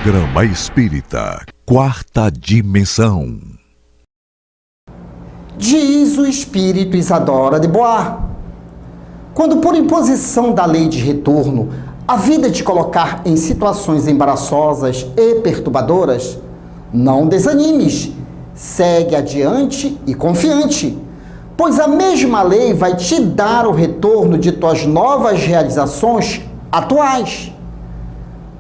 Programa Espírita Quarta Dimensão. Diz o espírito Isadora de Bois: quando por imposição da lei de retorno a vida te colocar em situações embaraçosas e perturbadoras, não desanimes, segue adiante e confiante, pois a mesma lei vai te dar o retorno de tuas novas realizações atuais.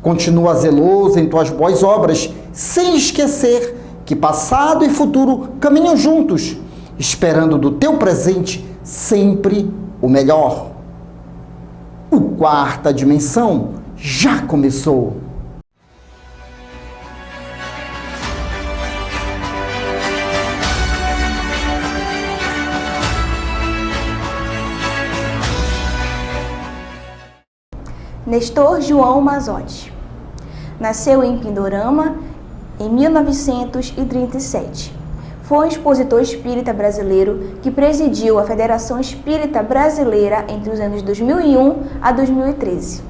Continua zeloso em tuas boas obras, sem esquecer que passado e futuro caminham juntos, esperando do teu presente sempre o melhor. O Quarta Dimensão já começou. Nestor João Mazotti nasceu em Pindorama em 1937. Foi um expositor espírita brasileiro que presidiu a Federação Espírita Brasileira entre os anos 2001 a 2013.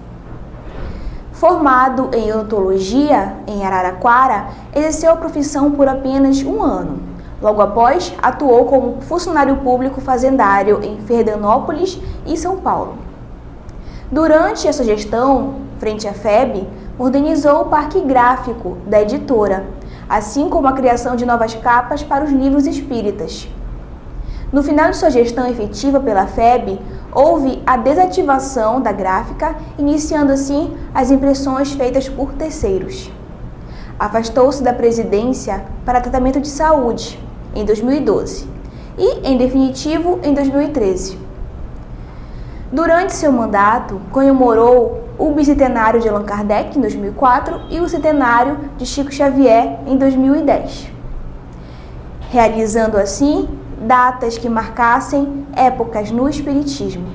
Formado em odontologia em Araraquara, exerceu a profissão por apenas um ano. Logo após, atuou como funcionário público fazendário em Fernandópolis e São Paulo. Durante essa gestão, frente à FEB, modernizou o parque gráfico da editora, assim como a criação de novas capas para os livros espíritas. No final de sua gestão efetiva pela FEB, houve a desativação da gráfica, iniciando assim as impressões feitas por terceiros. Afastou-se da presidência para tratamento de saúde em 2012 e, em definitivo, em 2013. Durante seu mandato, comemorou o bicentenário de Allan Kardec em 2004 e o centenário de Chico Xavier em 2010, realizando assim datas que marcassem épocas no Espiritismo.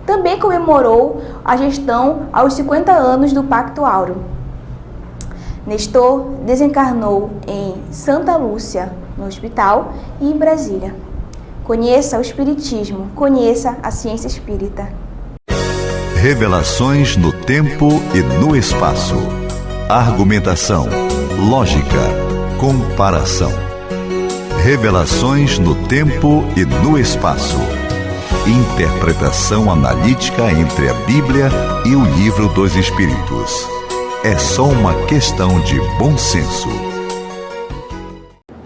Também comemorou a gestão aos 50 anos do Pacto Áureo. Nestor desencarnou em Santa Lúcia, no hospital, e em Brasília. Conheça o Espiritismo, conheça a ciência espírita. Revelações no tempo e no espaço. Argumentação, lógica, comparação. Revelações no tempo e no espaço. Interpretação analítica entre a Bíblia e o Livro dos Espíritos. É só uma questão de bom senso.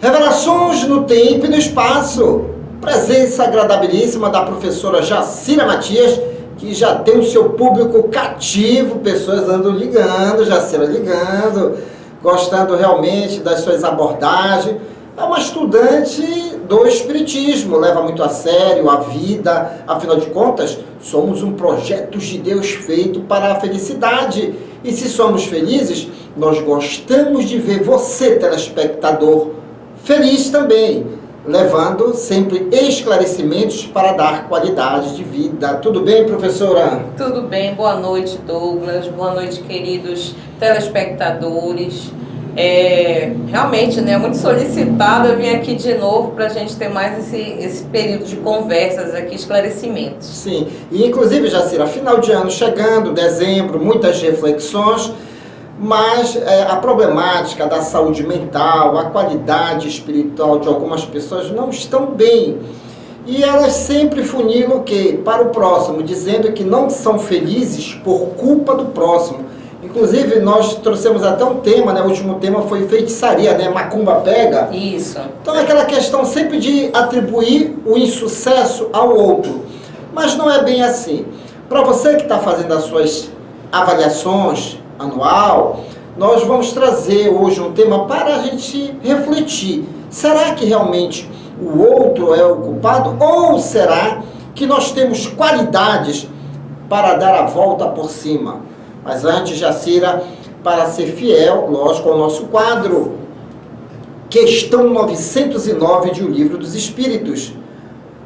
Revelações no tempo e no espaço. Presença agradabilíssima da professora Jacira Matias, que já tem o seu público cativo, pessoas andam ligando, Jacira ligando, gostando realmente das suas abordagens. É uma estudante do Espiritismo, leva muito a sério a vida, afinal de contas, somos um projeto de Deus feito para a felicidade. E se somos felizes, nós gostamos de ver você, telespectador, feliz também, levando sempre esclarecimentos para dar qualidade de vida. Tudo bem, professora? Tudo bem, boa noite, Douglas, boa noite, queridos telespectadores. Realmente, muito solicitada vir aqui de novo para a gente ter mais esse período de conversas aqui, esclarecimentos. Sim, e inclusive, Jacira, final de ano chegando, dezembro, muitas reflexões, mas a problemática da saúde mental, a qualidade espiritual de algumas pessoas não estão bem. E elas sempre funilam o quê? Para o próximo, dizendo que não são felizes por culpa do próximo. Inclusive, nós trouxemos até um tema, o último tema foi feitiçaria, macumba pega. Isso. Então é aquela questão sempre de atribuir o insucesso ao outro. Mas não é bem assim. Para você que está fazendo as suas avaliações anual, nós vamos trazer hoje um tema para a gente refletir. Será que realmente o outro é o culpado? Ou será que nós temos qualidades para dar a volta por cima? Mas antes, Jacira, para ser fiel, lógico, ao nosso quadro, questão 909 de O Livro dos Espíritos.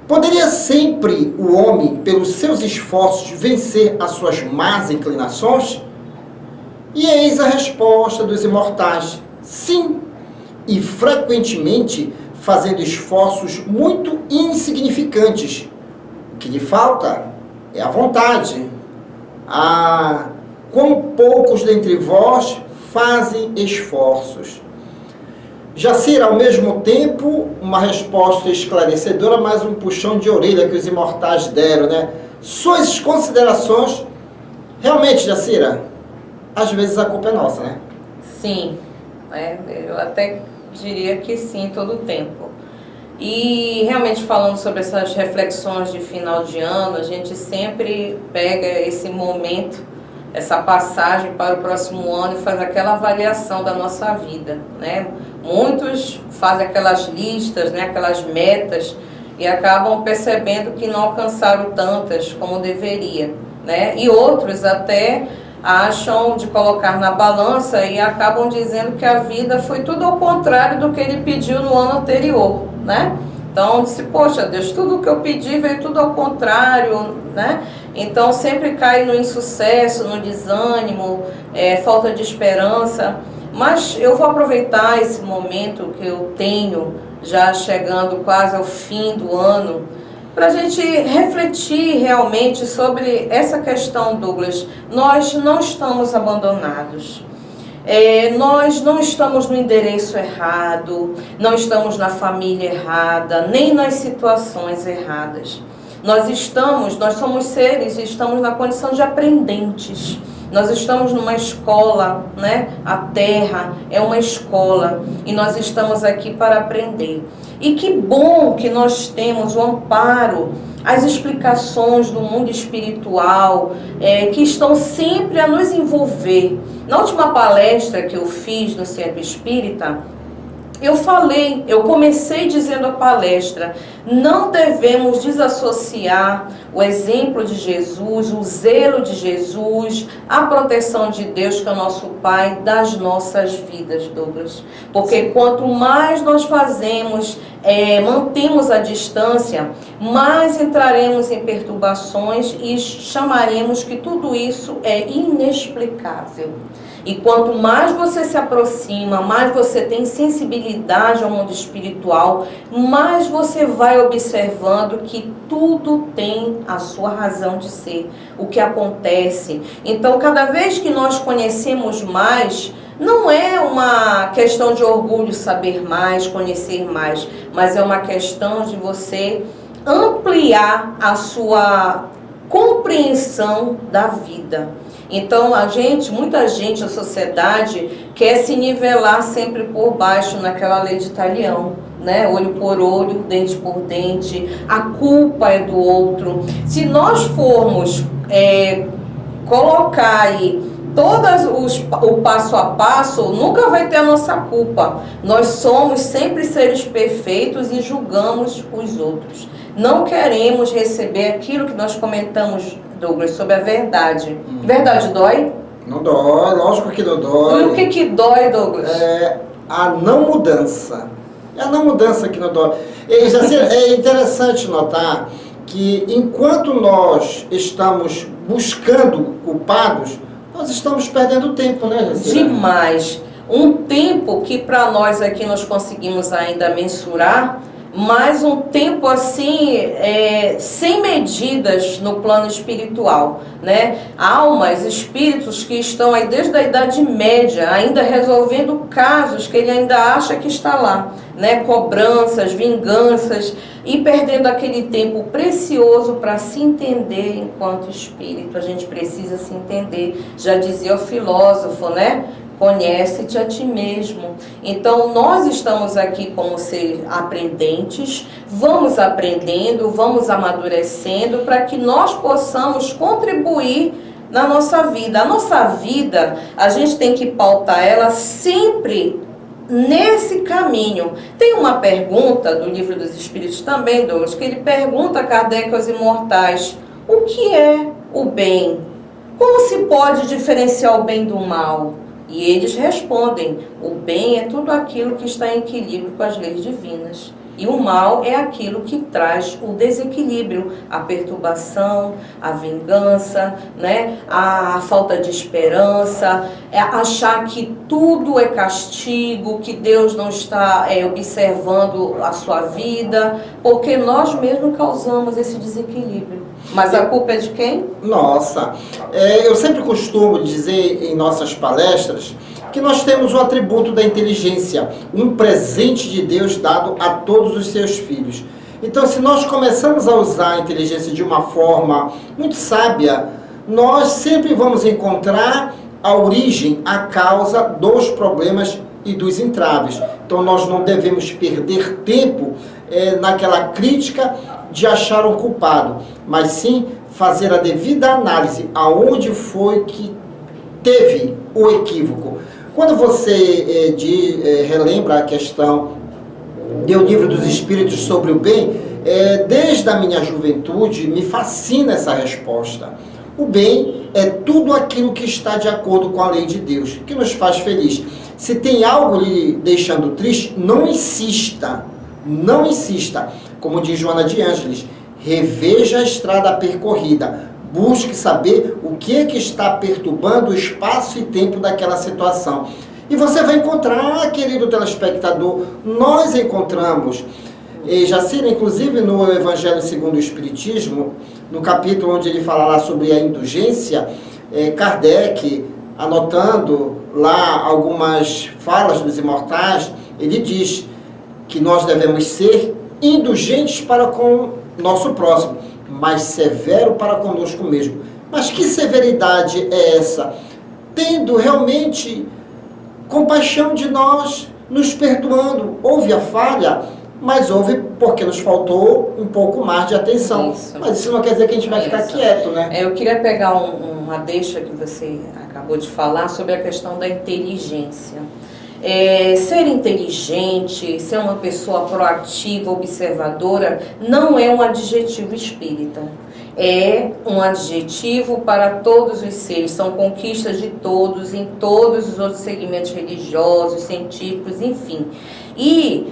Poderia sempre o homem, pelos seus esforços, vencer as suas más inclinações? E eis a resposta dos imortais: sim, e frequentemente fazendo esforços muito insignificantes. O que lhe falta é a vontade. Quão poucos dentre vós fazem esforços. Jacira, ao mesmo tempo, uma resposta esclarecedora, mas um puxão de orelha que os imortais deram, né? Suas considerações, realmente, Jacira, às vezes a culpa é nossa, né? Sim, eu até diria que sim, todo o tempo. E realmente falando sobre essas reflexões de final de ano, a gente sempre pega esse momento, essa passagem para o próximo ano e faz aquela avaliação da nossa vida, né? Muitos fazem aquelas listas, né, aquelas metas e acabam percebendo que não alcançaram tantas como deveria, né? E outros até acham de colocar na balança e acabam dizendo que a vida foi tudo ao contrário do que ele pediu no ano anterior, né? Então, disse, poxa Deus, tudo que eu pedi veio tudo ao contrário, né? Então, sempre cai no insucesso, no desânimo, falta de esperança. Mas eu vou aproveitar esse momento que eu tenho, já chegando quase ao fim do ano, para a gente refletir realmente sobre essa questão, Douglas. Nós não estamos abandonados. Nós não estamos no endereço errado, não estamos na família errada, nem nas situações erradas. Nós somos seres e estamos na condição de aprendentes. Nós estamos numa escola, né? A Terra é uma escola e nós estamos aqui para aprender. E que bom que nós temos o amparo, as explicações do mundo espiritual, que estão sempre a nos envolver. Na última palestra que eu fiz no Centro Espírita, eu comecei dizendo a palestra, não devemos desassociar o exemplo de Jesus, o zelo de Jesus, a proteção de Deus, que é o nosso Pai, das nossas vidas, Douglas. Porque quanto mais nós fazemos, mantemos a distância, mais entraremos em perturbações e chamaremos que tudo isso é inexplicável. E quanto mais você se aproxima, mais você tem sensibilidade ao mundo espiritual, mais você vai observando que tudo tem a sua razão de ser, o que acontece. Então, cada vez que nós conhecemos mais, não é uma questão de orgulho saber mais, conhecer mais, mas é uma questão de você ampliar a sua compreensão da vida. Então, muita gente, a sociedade, quer se nivelar sempre por baixo naquela lei de Talião, né? Olho por olho, dente por dente, a culpa é do outro. Se nós formos colocar aí o passo a passo, nunca vai ter a nossa culpa. Nós somos sempre seres perfeitos e julgamos os outros. Não queremos receber aquilo que nós comentamos, Douglas, sobre a verdade. Verdade dói? Não dói, lógico que não dói. E o que dói, Douglas? A não mudança. É a não mudança que não dói. É interessante notar que enquanto nós estamos buscando culpados, nós estamos perdendo tempo, né, Jacira? Demais. Um tempo que para nós aqui nós conseguimos ainda mensurar, mas um tempo assim, sem medidas no plano espiritual, né? Almas, espíritos que estão aí desde a Idade Média, ainda resolvendo casos que ele ainda acha que está lá, né? Cobranças, vinganças, e perdendo aquele tempo precioso para se entender enquanto espírito. A gente precisa se entender, já dizia o filósofo, né? Conhece-te a ti mesmo. Então, nós estamos aqui como seres aprendentes, vamos aprendendo, vamos amadurecendo para que nós possamos contribuir na nossa vida. A nossa vida, a gente tem que pautar ela sempre nesse caminho. Tem uma pergunta do Livro dos Espíritos também, Douglas, que ele pergunta a Kardec aos imortais: o que é o bem? Como se pode diferenciar o bem do mal? E eles respondem: o bem é tudo aquilo que está em equilíbrio com as leis divinas. E o mal é aquilo que traz o desequilíbrio, a perturbação, a vingança, né? A falta de esperança, achar que tudo é castigo, que Deus não está observando a sua vida, porque nós mesmos causamos esse desequilíbrio. Mas a culpa é de quem? Nossa, eu sempre costumo dizer em nossas palestras que nós temos o atributo da inteligência, um presente de Deus dado a todos os seus filhos. Então, se nós começamos a usar a inteligência de uma forma muito sábia, nós sempre vamos encontrar a origem, a causa dos problemas e dos entraves. Então, nós não devemos perder tempo naquela crítica de achar um culpado, mas sim fazer a devida análise aonde foi que teve o equívoco. Quando você relembra a questão do Livro dos Espíritos sobre o bem, desde a minha juventude me fascina essa resposta. O bem é tudo aquilo que está de acordo com a lei de Deus, que nos faz feliz. Se tem algo lhe deixando triste, não insista, não insista. Como diz Joana de Ângeles, reveja a estrada percorrida, busque saber o que é que está perturbando o espaço e tempo daquela situação. E você vai encontrar, querido telespectador, nós encontramos, Jacira, inclusive no Evangelho segundo o Espiritismo, no capítulo onde ele fala lá sobre a indulgência, Kardec, anotando lá algumas falas dos imortais, ele diz que nós devemos ser indulgentes para com nosso próximo, mas severo para conosco mesmo. Mas que severidade é essa? Tendo realmente compaixão de nós, nos perdoando. Houve a falha, mas houve porque nos faltou um pouco mais de atenção. Isso. Mas isso não quer dizer que a gente vai ficar quieto, né? Eu queria pegar uma deixa que você acabou de falar sobre a questão da inteligência. Ser inteligente, ser uma pessoa proativa, observadora, não é um adjetivo espírita. É um adjetivo para todos os seres, são conquistas de todos, em todos os outros segmentos religiosos, científicos, enfim. E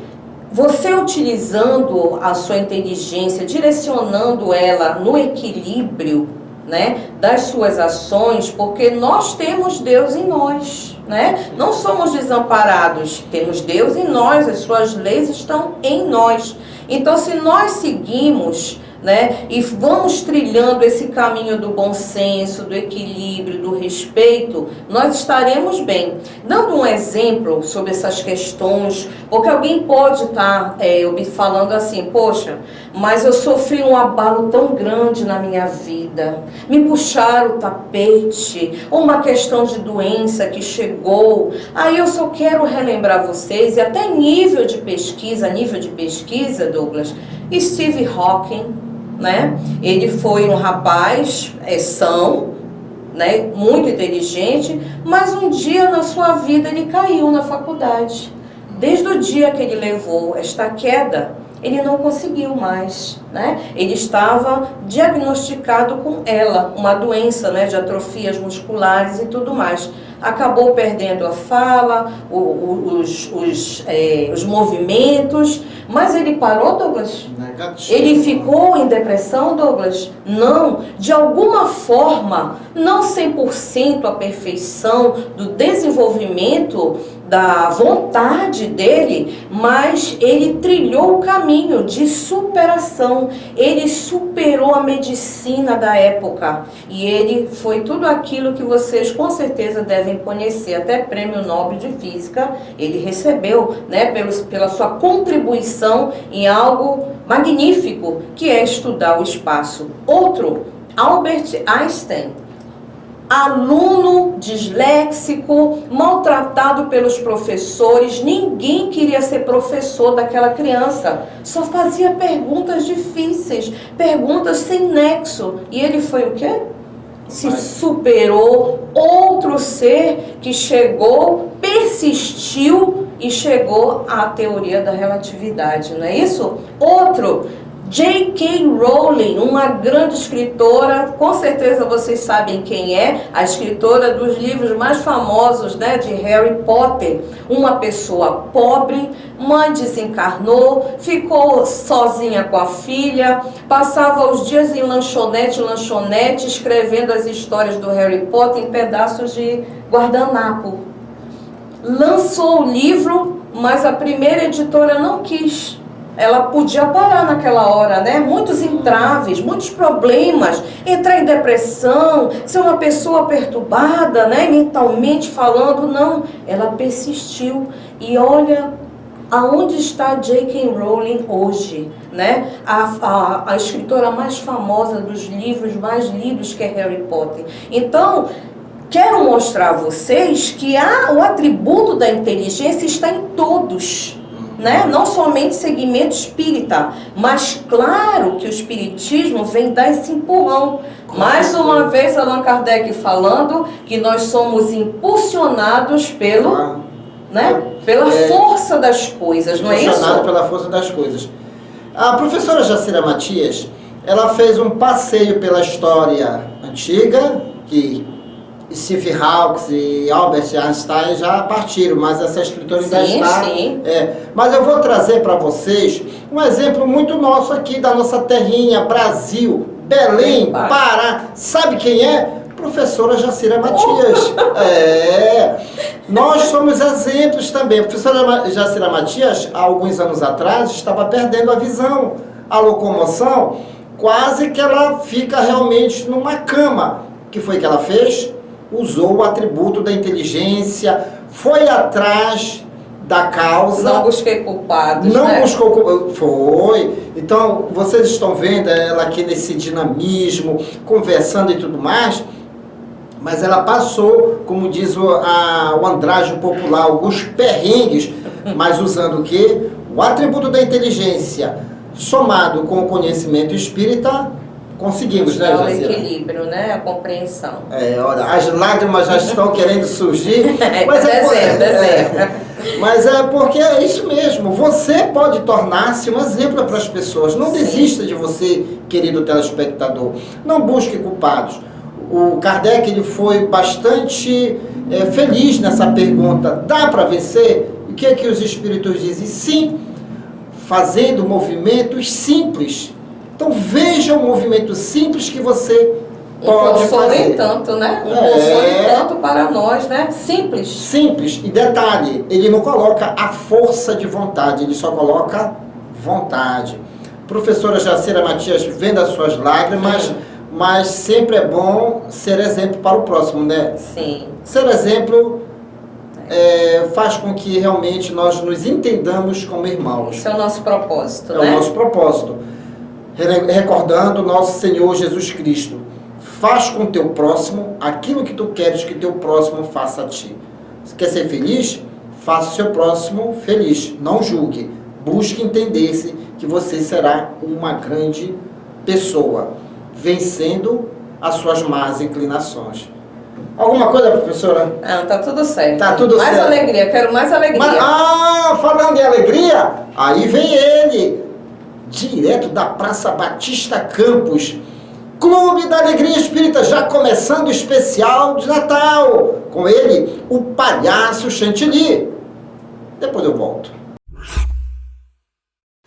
você utilizando a sua inteligência, direcionando ela no equilíbrio, né, das suas ações, porque nós temos Deus em nós, né? Não somos desamparados, temos Deus em nós, as suas leis estão em nós. Então, se nós seguimos, né, e vamos trilhando esse caminho do bom senso, do equilíbrio, do respeito, nós estaremos bem. Dando um exemplo sobre essas questões, porque alguém pode estar falando assim, poxa, mas eu sofri um abalo tão grande na minha vida, me puxaram o tapete, uma questão de doença que chegou, aí eu só quero relembrar vocês, e até nível de pesquisa, Douglas, Steve Hawking, né? Ele foi um rapaz são, né? Muito inteligente, mas um dia na sua vida ele caiu na faculdade. Desde o dia que ele levou esta queda, ele não conseguiu mais, né? Ele estava diagnosticado com uma doença, né, de atrofias musculares e tudo mais. Acabou perdendo a fala, os movimentos, mas ele parou, Douglas? Negativo. Ele ficou em depressão, Douglas? Não, de alguma forma, não 100% a perfeição do desenvolvimento da vontade dele, mas ele trilhou o caminho de superação. Ele superou a medicina da época e ele foi tudo aquilo que vocês com certeza devem conhecer, até Prêmio Nobel de Física ele recebeu, né, pela sua contribuição em algo magnífico, que é estudar o espaço. Outro, Albert Einstein, aluno disléxico, maltratado pelos professores, ninguém queria ser professor daquela criança, só fazia perguntas difíceis, perguntas sem nexo, e ele foi o quê? Se superou, outro ser que chegou, persistiu e chegou à teoria da relatividade, não é isso? Outro, J.K. Rowling, uma grande escritora, com certeza vocês sabem quem é, a escritora dos livros mais famosos, né, de Harry Potter. Uma pessoa pobre, mãe desencarnou, ficou sozinha com a filha, passava os dias em lanchonete, escrevendo as histórias do Harry Potter em pedaços de guardanapo. Lançou o livro, mas a primeira editora não quis ela podia parar naquela hora, né? Muitos entraves, muitos problemas, entrar em depressão, ser uma pessoa perturbada, né? Mentalmente falando, não. Ela persistiu e olha aonde está J.K. Rowling hoje, né? A escritora mais famosa dos livros mais lidos, que é Harry Potter. Então, quero mostrar a vocês que o atributo da inteligência está em todos, né? Não somente segmento espírita, mas claro que o espiritismo vem dar esse empurrão. Mais uma vez Allan Kardec falando que nós somos impulsionados pela força das coisas, não é isso? Impulsionado pela força das coisas. A professora Jacira Matias, ela fez um passeio pela história antiga, que Stephen Hawking e Albert Einstein já partiram, mas essa escritora ainda está. Sim. Mas eu vou trazer para vocês um exemplo muito nosso aqui da nossa terrinha, Brasil, Belém, Pará. Sabe quem é? Professora Jacira Matias. Nós somos exemplos também. A professora Jacira Matias, há alguns anos atrás, estava perdendo a visão, a locomoção, quase que ela fica realmente numa cama. O que foi que ela fez? Usou o atributo da inteligência, foi atrás da causa. Não busquei culpados, Não né? buscou culpados. Foi. Então, vocês estão vendo ela aqui nesse dinamismo, conversando e tudo mais, mas ela passou, como diz o andrajo popular, alguns perrengues, mas usando o quê? O atributo da inteligência, somado com o conhecimento espírita, conseguimos, né, O Jacira? equilíbrio, né? A compreensão. Olha, as lágrimas já estão querendo surgir. Mas é porque é isso mesmo. Você pode tornar-se um exemplo para as pessoas. Não desista de você, querido telespectador. Não busque culpados. O Kardec ele foi bastante feliz nessa pergunta. Dá para vencer? O que é que os espíritos dizem? Sim, fazendo movimentos simples. Então veja um movimento simples que você pode fazer. Tanto, né? Console tanto para nós, né? Simples. Simples. E detalhe, ele não coloca a força de vontade, ele só coloca vontade. Professora Jacira Matias, vendo as suas lágrimas, mas sempre é bom ser exemplo para o próximo, né? Sim. Ser exemplo faz com que realmente nós nos entendamos como irmãos. Esse é o nosso propósito, né? É o nosso propósito. Recordando nosso Senhor Jesus Cristo. Faz com o teu próximo aquilo que tu queres que teu próximo faça a ti. Se quer ser feliz? Faça o seu próximo feliz. Não julgue. Busque entender-se que você será uma grande pessoa, vencendo as suas más inclinações. Alguma coisa, professora? Tá tudo certo. Tá tudo certo. Mais alegria, quero mais alegria. Falando em alegria, aí vem ele, direto da Praça Batista Campos, Clube da Alegria Espírita, já começando o especial de Natal. Com ele, o Palhaço Chantilly. Depois eu volto.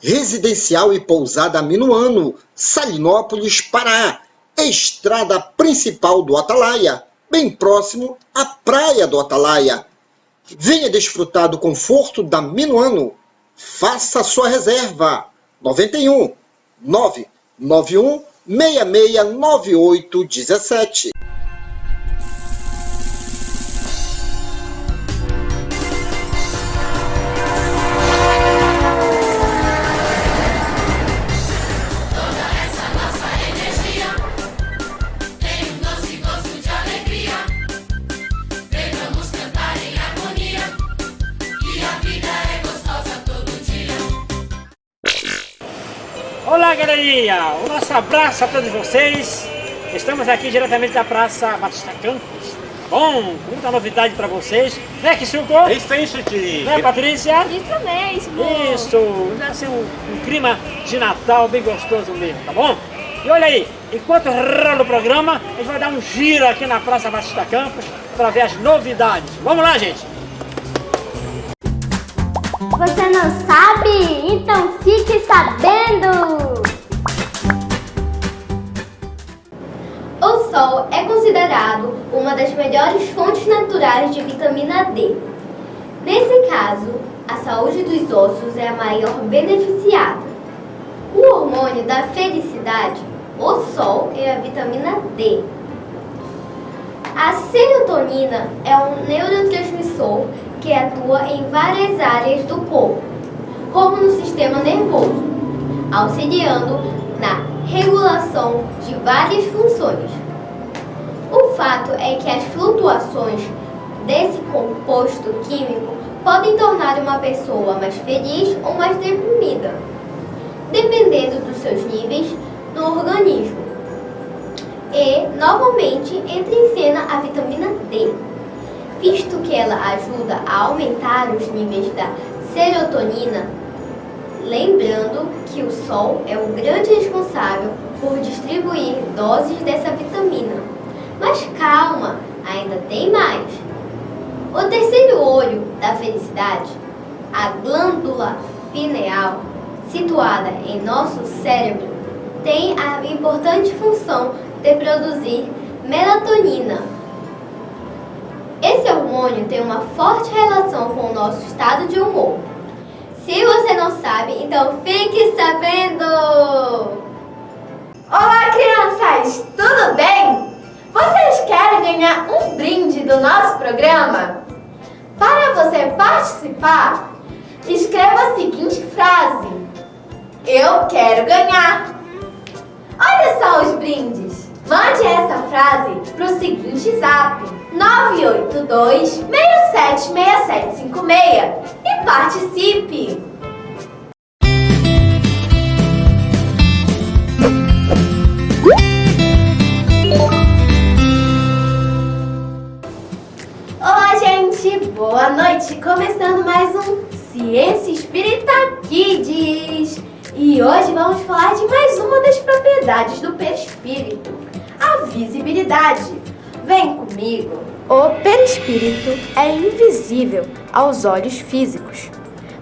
Residencial e pousada Minuano, Salinópolis, Pará. Estrada principal do Atalaia, bem próximo à praia do Atalaia. Venha desfrutar do conforto da Minuano. Faça sua reserva. 91 991 669817. Olá, galerinha! O nosso abraço a todos vocês. Estamos aqui diretamente da Praça Batista Campos. Bom, muita novidade para vocês. Né, Kisuko? Isso aí, Chantilly. Né, Patrícia? Isso mesmo. Isso! Vai ser um clima de Natal bem gostoso mesmo, tá bom? E olha aí, enquanto rola o programa, a gente vai dar um giro aqui na Praça Batista Campos para ver as novidades. Vamos lá, gente! Você não sabe? Então fique sabendo! O sol é considerado uma das melhores fontes naturais de vitamina D. Nesse caso, a saúde dos ossos é é a maior beneficiada. O hormônio da felicidade, o sol, é a vitamina D. A serotonina é um neurotransmissor que atua em várias áreas do corpo, como no sistema nervoso, auxiliando na regulação de várias funções. O fato é que as flutuações desse composto químico podem tornar uma pessoa mais feliz ou mais deprimida, dependendo dos seus níveis no organismo. E, novamente, entra em cena a vitamina D, visto que ela ajuda a aumentar os níveis da serotonina, lembrando que o sol é o grande responsável por distribuir doses dessa vitamina. Mas calma, ainda tem mais. O terceiro olho da felicidade, a glândula pineal, situada em nosso cérebro, tem a importante função de produzir melatonina. Esse hormônio tem uma forte relação com o nosso estado de humor. Se você não sabe, então fique sabendo! Olá, crianças! Tudo bem? Vocês querem ganhar um brinde do nosso programa? Para você participar, escreva a seguinte frase: eu quero ganhar. Olha só os brindes. Mande essa frase para o seguinte zap: 982-676756 e participe! Olá, gente! Boa noite! Começando mais um Ciência Espírita Kids! E hoje vamos falar de mais uma das propriedades do perispírito, a visibilidade. Vem comigo! O perispírito é invisível aos olhos físicos,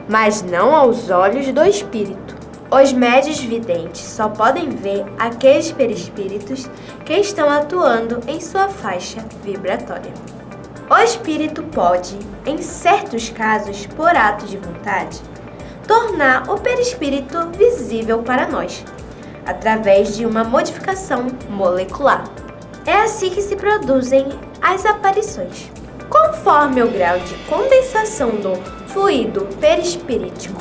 mas não aos olhos do espírito. Os médios videntes só podem ver aqueles perispíritos que estão atuando em sua faixa vibratória. O espírito pode, em certos casos, por ato de vontade, tornar o perispírito visível para nós, através de uma modificação molecular. É assim que se produzem as aparições. Conforme o grau de condensação do fluido perispirítico,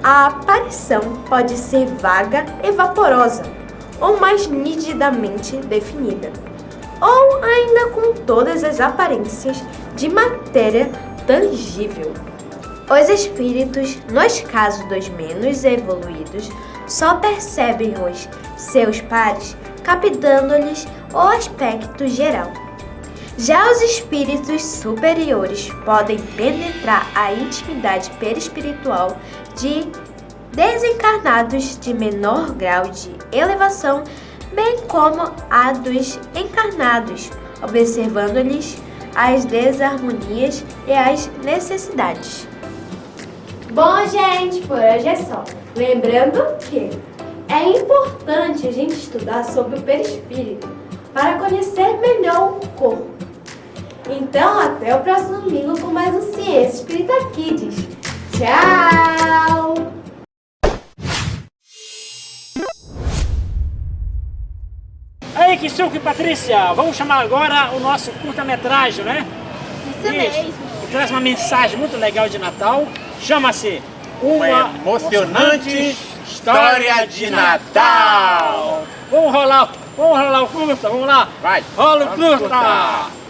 a aparição pode ser vaga e vaporosa, ou mais nitidamente definida, ou ainda com todas as aparências de matéria tangível. Os espíritos, nos casos dos menos evoluídos, só percebem os seus pares captando-lhes o aspecto geral. Já os espíritos superiores podem penetrar a intimidade perispiritual de desencarnados de menor grau de elevação, bem como a dos encarnados, observando-lhes as desarmonias e as necessidades. Bom, gente, por hoje é só. Lembrando que é importante a gente estudar sobre o perispírito para conhecer melhor o corpo. Então, até o próximo domingo com mais um Ciência Espírita Kids. Tchau! Aí, Kisuke e Patrícia, vamos chamar agora o nosso curta-metragem, né? Isso mesmo. Que traz uma mensagem muito legal de Natal. Chama-se Uma Emocionante História de Natal. Vamos rolar o curta, vamos lá. Vai. Rola o curta.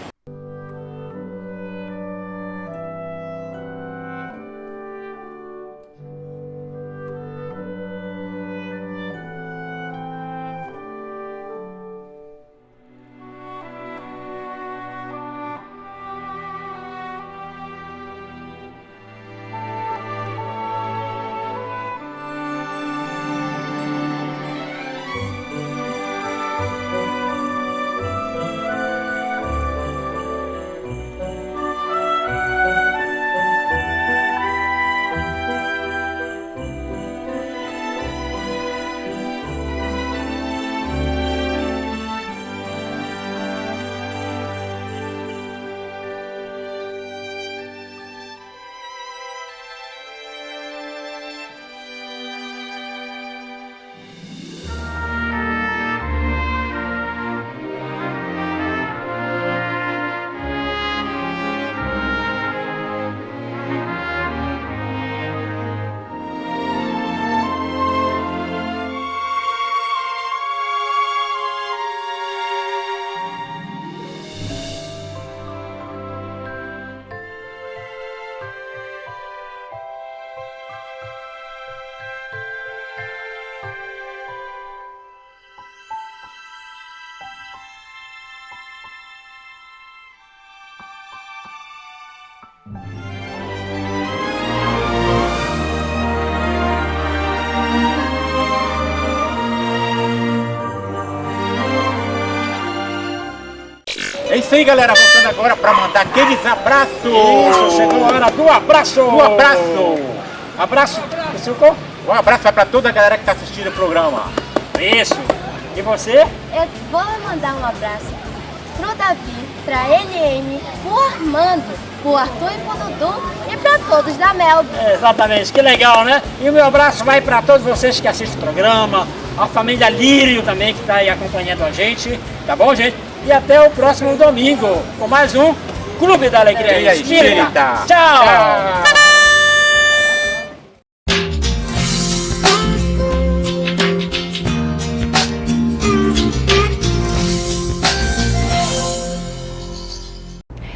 isso aí, galera. Voltando agora para mandar aqueles abraços. Isso, chegou a hora do abraço. Um abraço. Abraço, Silco? Um abraço vai para toda a galera que está assistindo o programa. Isso. E você? Eu vou mandar um abraço pro Davi, pra LM, pro Armando, pro Arthur e pro Dudu e pra todos da Melbourne. Exatamente, que legal, né? E o meu abraço vai para todos vocês que assistem o programa, a família Lírio também que está aí acompanhando a gente, tá bom, gente? E até o próximo domingo com mais um Clube da Alegria Espírita. Tchau!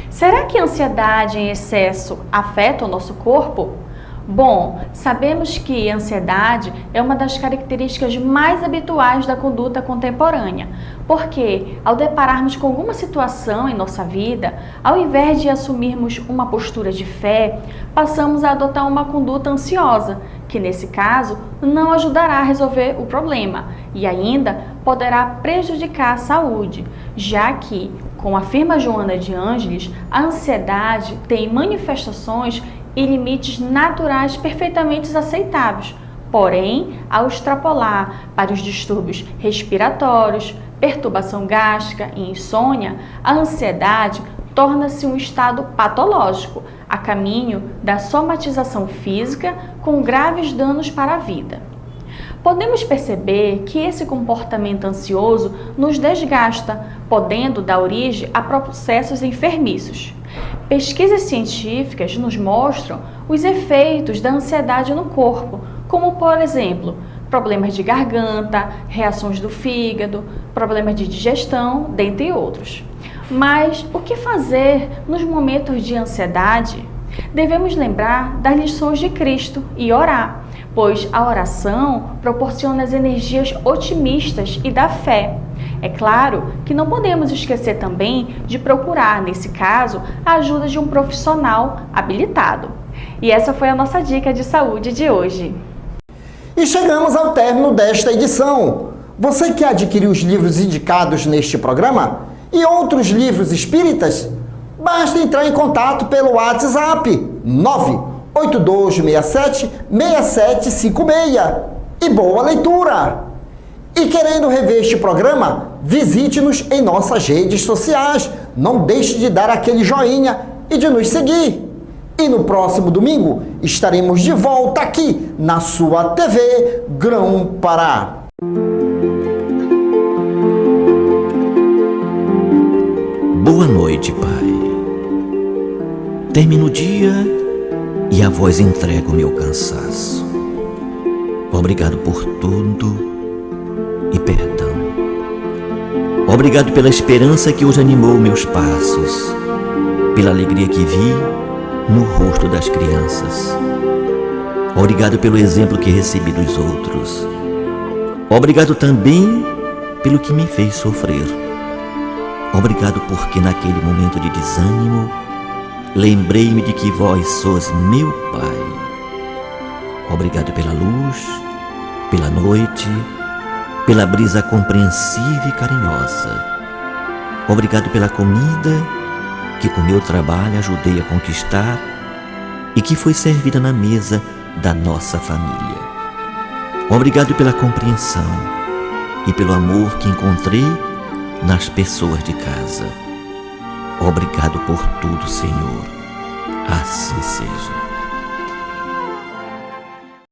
Será que a ansiedade em excesso afeta o nosso corpo? Bom, sabemos que a ansiedade é uma das características mais habituais da conduta contemporânea, porque ao depararmos com alguma situação em nossa vida, ao invés de assumirmos uma postura de fé, passamos a adotar uma conduta ansiosa, que nesse caso não ajudará a resolver o problema e ainda poderá prejudicar a saúde, já que, como afirma Joana de Ângeles, a ansiedade tem manifestações e limites naturais perfeitamente aceitáveis. Porém, ao extrapolar para os distúrbios respiratórios, perturbação gástrica e insônia, a ansiedade torna-se um estado patológico, a caminho da somatização física com graves danos para a vida. Podemos perceber que esse comportamento ansioso nos desgasta, podendo dar origem a processos enfermiços. Pesquisas científicas nos mostram os efeitos da ansiedade no corpo, como, por exemplo, problemas de garganta, reações do fígado, problemas de digestão, dentre outros. Mas o que fazer nos momentos de ansiedade? Devemos lembrar das lições de Cristo e orar, pois a oração proporciona as energias otimistas e da fé. É claro que não podemos esquecer também de procurar, nesse caso, a ajuda de um profissional habilitado. E essa foi a nossa dica de saúde de hoje. E chegamos ao término desta edição. Você quer adquirir os livros indicados neste programa e outros livros espíritas? Basta entrar em contato pelo WhatsApp 98267-6756. E boa leitura! E querendo rever este programa, visite-nos em nossas redes sociais. Não deixe de dar aquele joinha e de nos seguir. E no próximo domingo estaremos de volta aqui na sua TV Grão-Pará. Boa noite, Pai. Termino o dia e a voz entrega o meu cansaço. Obrigado por tudo e perdão. Obrigado pela esperança que hoje animou meus passos, pela alegria que vi no rosto das crianças. Obrigado pelo exemplo que recebi dos outros. Obrigado também pelo que me fez sofrer. Obrigado porque naquele momento de desânimo lembrei-me de que vós sois meu Pai. Obrigado pela luz, pela noite, pela brisa compreensiva e carinhosa. Obrigado pela comida que com meu trabalho ajudei a conquistar e que foi servida na mesa da nossa família. Obrigado pela compreensão e pelo amor que encontrei nas pessoas de casa. Obrigado por tudo, Senhor. Assim seja.